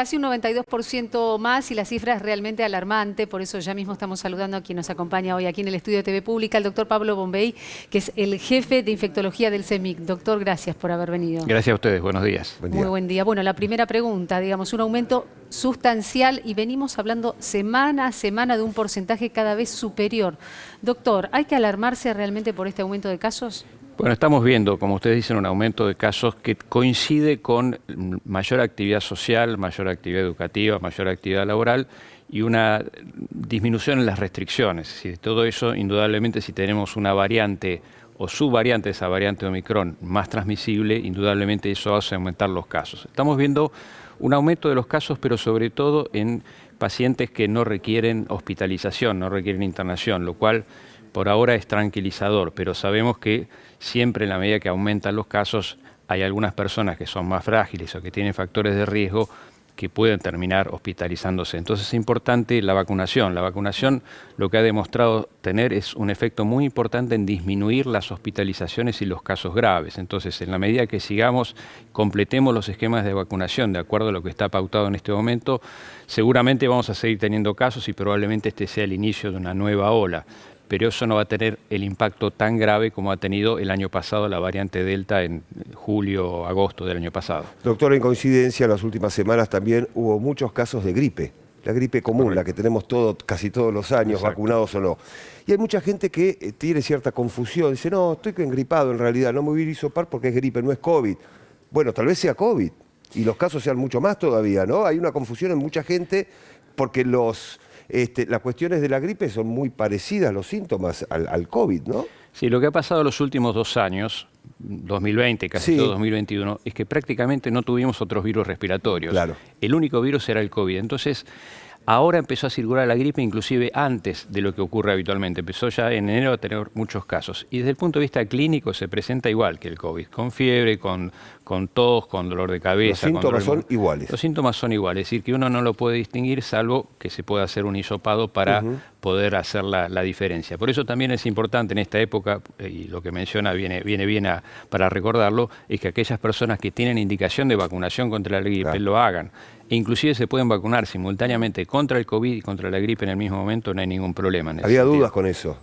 Casi un 92% más y la cifra es realmente alarmante, por eso ya mismo estamos saludando a quien nos acompaña hoy aquí en el estudio de TV Pública, el doctor Pablo Bombey, que es el jefe de infectología del CEMIC. Doctor, gracias por haber venido. Gracias a ustedes, buenos días. Muy buen día. Bueno, la primera pregunta, digamos, un aumento sustancial y venimos hablando semana a semana de un porcentaje cada vez superior. Doctor, ¿hay que alarmarse realmente por este aumento de casos? Bueno, estamos viendo, como ustedes dicen, un aumento de casos que coincide con mayor actividad social, mayor actividad educativa, mayor actividad laboral y una disminución en las restricciones. Es decir, todo eso, indudablemente, si tenemos una variante o subvariante de esa variante Omicron más transmisible, indudablemente eso hace aumentar los casos. Estamos viendo un aumento de los casos, pero sobre todo en pacientes que no requieren hospitalización, no requieren internación, lo cual por ahora es tranquilizador, pero sabemos que siempre en la medida que aumentan los casos hay algunas personas que son más frágiles o que tienen factores de riesgo que pueden terminar hospitalizándose. Entonces es importante la vacunación. La vacunación lo que ha demostrado tener es un efecto muy importante en disminuir las hospitalizaciones y los casos graves. Entonces, en la medida que sigamos, completemos los esquemas de vacunación de acuerdo a lo que está pautado en este momento, seguramente vamos a seguir teniendo casos y probablemente este sea el inicio de una nueva ola. Pero eso no va a tener el impacto tan grave como ha tenido el año pasado la variante Delta en julio, agosto del año pasado. Doctor, en coincidencia, en las últimas semanas también hubo muchos casos de gripe. La gripe común, correcto, la que tenemos casi todos los años, exacto, vacunados o no. Y hay mucha gente que tiene cierta confusión. Dice, no, estoy engripado en realidad, no me voy a ir a hisopar porque es gripe, no es COVID. Bueno, tal vez sea COVID y los casos sean mucho más todavía, ¿no? Hay una confusión en mucha gente porque las cuestiones de la gripe son muy parecidas, los síntomas, al COVID, ¿no? Sí, lo que ha pasado los últimos 2 años, 2020, casi todo 2021, es que prácticamente no tuvimos otros virus respiratorios. Claro. El único virus era el COVID. Entonces, ahora empezó a circular la gripe inclusive antes de lo que ocurre habitualmente. Empezó ya en enero a tener muchos casos. Y desde el punto de vista clínico se presenta igual que el COVID, con fiebre, con tos, con dolor de cabeza. Los síntomas son iguales. Los síntomas son iguales, es decir, que uno no lo puede distinguir salvo que se pueda hacer un hisopado para poder hacer la diferencia. Por eso también es importante en esta época, y lo que menciona viene bien para recordarlo, es que aquellas personas que tienen indicación de vacunación contra la gripe lo hagan. E inclusive se pueden vacunar simultáneamente contra el COVID y contra la gripe en el mismo momento, no hay ningún problema. Había dudas con eso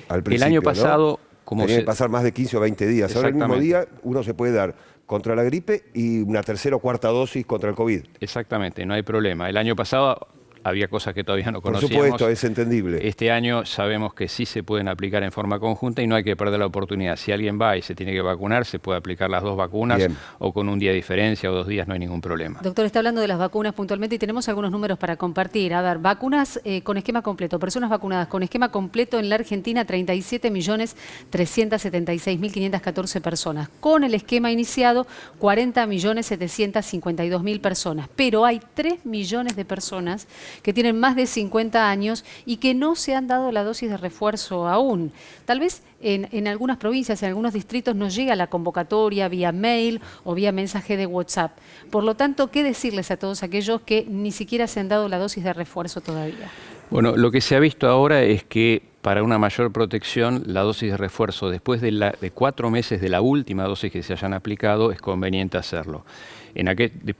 al principio, el año pasado, ¿no? Tenía que pasar más de 15 o 20 días. Ahora el mismo día uno se puede dar contra la gripe y una tercera o cuarta dosis contra el COVID. Exactamente, no hay problema. El año pasado había cosas que todavía no conocíamos. Por supuesto, es entendible. Este año sabemos que sí se pueden aplicar en forma conjunta y no hay que perder la oportunidad. Si alguien va y se tiene que vacunar, se puede aplicar las 2 vacunas o con un día de diferencia o 2 días, no hay ningún problema. Doctor, está hablando de las vacunas puntualmente y tenemos algunos números para compartir. A ver, vacunas con esquema completo, personas vacunadas con esquema completo en la Argentina, 37.376.514 personas. Con el esquema iniciado, 40.752.000 personas. Pero hay 3 millones de personas que tienen más de 50 años y que no se han dado la dosis de refuerzo aún. Tal vez en algunas provincias, en algunos distritos, nos llega la convocatoria vía mail o vía mensaje de WhatsApp. Por lo tanto, ¿qué decirles a todos aquellos que ni siquiera se han dado la dosis de refuerzo todavía? Bueno, lo que se ha visto ahora es que para una mayor protección, la dosis de refuerzo después de 4 meses de la última dosis que se hayan aplicado, es conveniente hacerlo.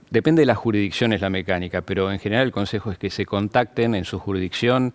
Depende de las jurisdicciones la mecánica, pero en general el consejo es que se contacten en su jurisdicción,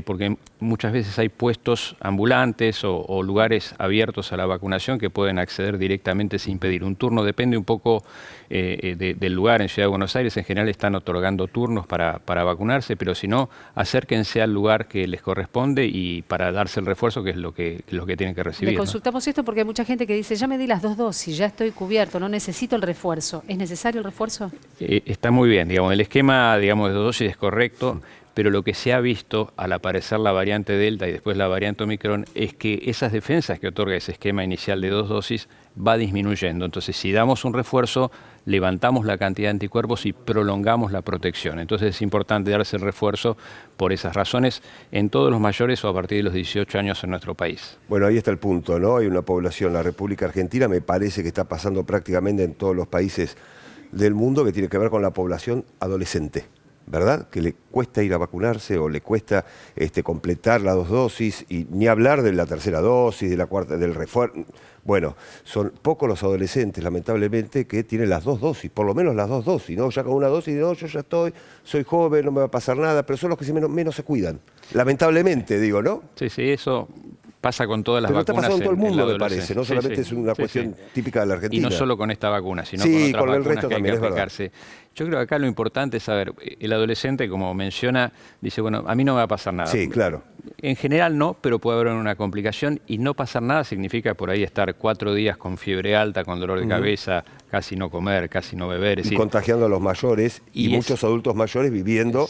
porque muchas veces hay puestos ambulantes o lugares abiertos a la vacunación que pueden acceder directamente sin pedir un turno. Depende un poco del lugar. En Ciudad de Buenos Aires en general están otorgando turnos para vacunarse, pero si no, acérquense al lugar que les corresponde y para darse el refuerzo, que es lo que tienen que recibir. Le consultamos esto porque hay mucha gente que dice, ya me di las 2 dosis, ya estoy cubierto, no necesito el refuerzo. ¿Es necesario el refuerzo? Está muy bien, digamos, el esquema de dosis es correcto, pero lo que se ha visto al aparecer la variante Delta y después la variante Omicron es que esas defensas que otorga ese esquema inicial de 2 dosis va disminuyendo. Entonces, si damos un refuerzo, levantamos la cantidad de anticuerpos y prolongamos la protección. Entonces, es importante darse el refuerzo por esas razones en todos los mayores o a partir de los 18 años en nuestro país. Bueno, ahí está el punto, ¿no? Hay una población, la República Argentina, me parece que está pasando prácticamente en todos los países del mundo, que tiene que ver con la población adolescente. ¿verdad? Que le cuesta ir a vacunarse o le cuesta completar las 2 dosis, y ni hablar de la tercera dosis, de la cuarta, del refuerzo. Bueno, son pocos los adolescentes, lamentablemente, que tienen las 2 dosis, por lo menos las 2 dosis, ¿no? Ya con una dosis, no, yo ya soy joven, no me va a pasar nada, pero son los que menos se cuidan. Lamentablemente, digo, ¿no? Sí, sí, eso pasa con todas las pero vacunas. Está pasando en todo el mundo, me adolescencia. parece, no solamente sí, es una cuestión típica de la Argentina. Y no solo con esta vacuna, sino sí, con otras con el vacunas resto que hay también, que aplicarse. Yo creo que acá lo importante es saber, el adolescente, como menciona, dice, bueno, a mí no me va a pasar nada. Sí, claro. En general no, pero puede haber una complicación, y no pasar nada significa por ahí estar 4 días con fiebre alta, con dolor de cabeza, casi no comer, casi no beber. Es y decir, contagiando a los mayores y muchos adultos mayores viviendo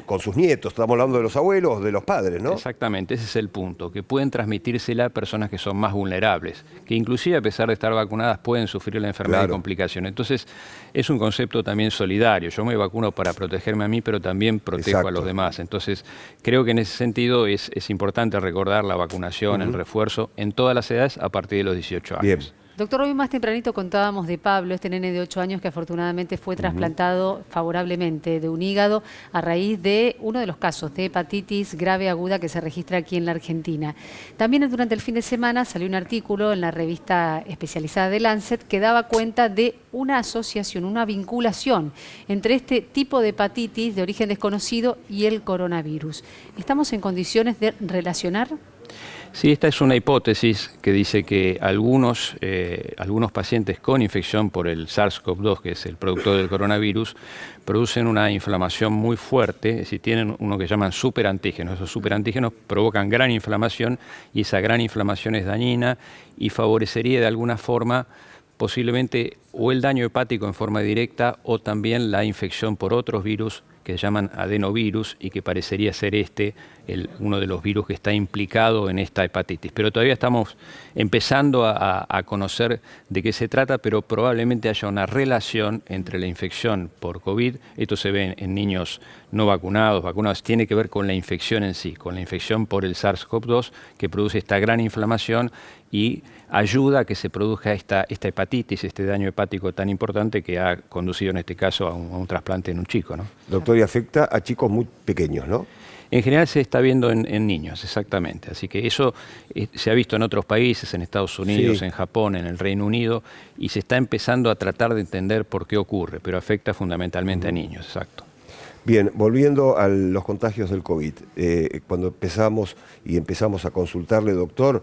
con sus nietos. Estamos hablando de los abuelos, de los padres, ¿no? Exactamente, ese es el punto, que pueden transmitírsela a personas que son más vulnerables, que inclusive a pesar de estar vacunadas pueden sufrir la enfermedad y complicaciones. Entonces, es un concepto también solidario. Yo me vacuno para protegerme a mí, pero también protejo a los demás. Entonces, creo que en ese sentido es importante recordar la vacunación, el refuerzo en todas las edades a partir de los 18 años. Bien. Doctor, hoy más tempranito contábamos de Pablo, este nene de 8 años que afortunadamente fue trasplantado favorablemente de un hígado a raíz de uno de los casos de hepatitis grave aguda que se registra aquí en la Argentina. También durante el fin de semana salió un artículo en la revista especializada de Lancet que daba cuenta de una asociación, una vinculación entre este tipo de hepatitis de origen desconocido y el coronavirus. ¿Estamos en condiciones de relacionar? Sí, esta es una hipótesis que dice que algunos pacientes con infección por el SARS-CoV-2, que es el productor del coronavirus, producen una inflamación muy fuerte, es decir, tienen uno que llaman superantígenos. Esos superantígenos provocan gran inflamación y esa gran inflamación es dañina y favorecería de alguna forma posiblemente o el daño hepático en forma directa o también la infección por otros virus que se llaman adenovirus y que parecería ser uno de los virus que está implicado en esta hepatitis. Pero todavía estamos empezando a conocer de qué se trata, pero probablemente haya una relación entre la infección por COVID, esto se ve en niños no vacunados, tiene que ver con la infección en sí, con la infección por el SARS-CoV-2 que produce esta gran inflamación y ayuda a que se produzca esta hepatitis, este daño hepático tan importante que ha conducido en este caso a un trasplante en un chico, ¿no? Doctor, y afecta a chicos muy pequeños, ¿no? En general se está viendo en niños, exactamente. Así que eso se ha visto en otros países, en Estados Unidos, en Japón, en el Reino Unido, y se está empezando a tratar de entender por qué ocurre, pero afecta fundamentalmente a niños, exacto. Bien, volviendo a los contagios del COVID, cuando empezamos a consultarle, doctor,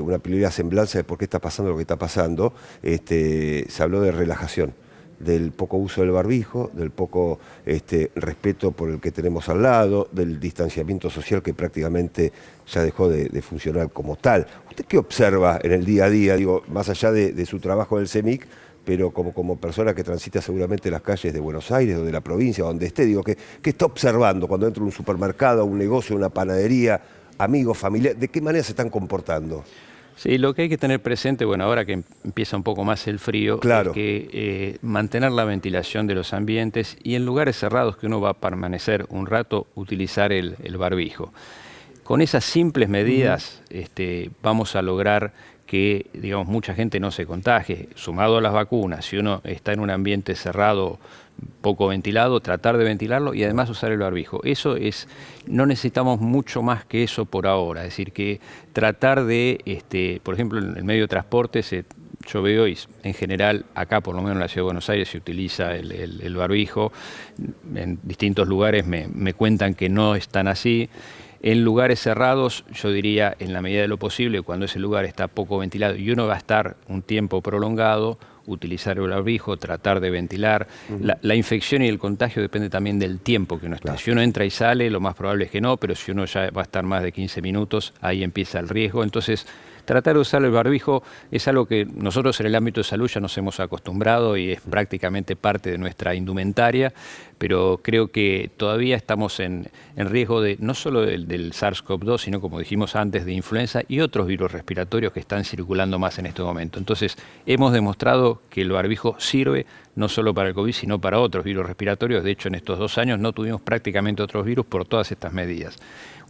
una primera semblanza de por qué está pasando lo que está pasando, se habló de relajación, del poco uso del barbijo, del poco respeto por el que tenemos al lado, del distanciamiento social que prácticamente ya dejó de funcionar como tal. ¿Usted qué observa en el día a día, digo, más allá de su trabajo del CEMIC, pero como persona que transita seguramente las calles de Buenos Aires o de la provincia, donde esté, digo, ¿qué está observando cuando entra a un supermercado, a un negocio, a una panadería, amigos, familiares? ¿De qué manera se están comportando? Sí, lo que hay que tener presente, bueno, ahora que empieza un poco más el frío, es que mantener la ventilación de los ambientes y en lugares cerrados que uno va a permanecer un rato, utilizar el barbijo. Con esas simples medidas vamos a lograr que, digamos, mucha gente no se contagie. Sumado a las vacunas, si uno está en un ambiente cerrado, poco ventilado, tratar de ventilarlo y además usar el barbijo. No necesitamos mucho más que eso por ahora. Es decir, que tratar de, por ejemplo, en el medio de transporte, yo veo, y en general acá, por lo menos en la Ciudad de Buenos Aires, se utiliza el barbijo. En distintos lugares me cuentan que no están así. En lugares cerrados, yo diría, en la medida de lo posible, cuando ese lugar está poco ventilado y uno va a estar un tiempo prolongado, utilizar el barbijo, tratar de ventilar. La infección y el contagio depende también del tiempo que uno esté. Si uno entra y sale, lo más probable es que no, pero si uno ya va a estar más de 15 minutos, ahí empieza el riesgo. Entonces, tratar de usar el barbijo es algo que nosotros en el ámbito de salud ya nos hemos acostumbrado y es prácticamente parte de nuestra indumentaria, pero creo que todavía estamos en riesgo de no solo del SARS-CoV-2, sino, como dijimos antes, de influenza y otros virus respiratorios que están circulando más en este momento. Entonces, hemos demostrado que el barbijo sirve no solo para el COVID, sino para otros virus respiratorios. De hecho, en estos 2 años no tuvimos prácticamente otros virus por todas estas medidas.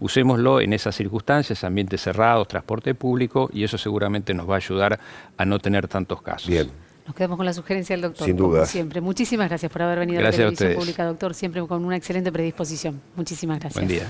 Usémoslo en esas circunstancias, ambientes cerrados, transporte público, y eso seguramente nos va a ayudar a no tener tantos casos. Bien. Nos quedamos con la sugerencia del doctor, Sin como dudas. siempre. Muchísimas gracias por haber venido Gracias a a la televisión ustedes. pública, doctor, siempre con una excelente predisposición. Muchísimas gracias. Buen día.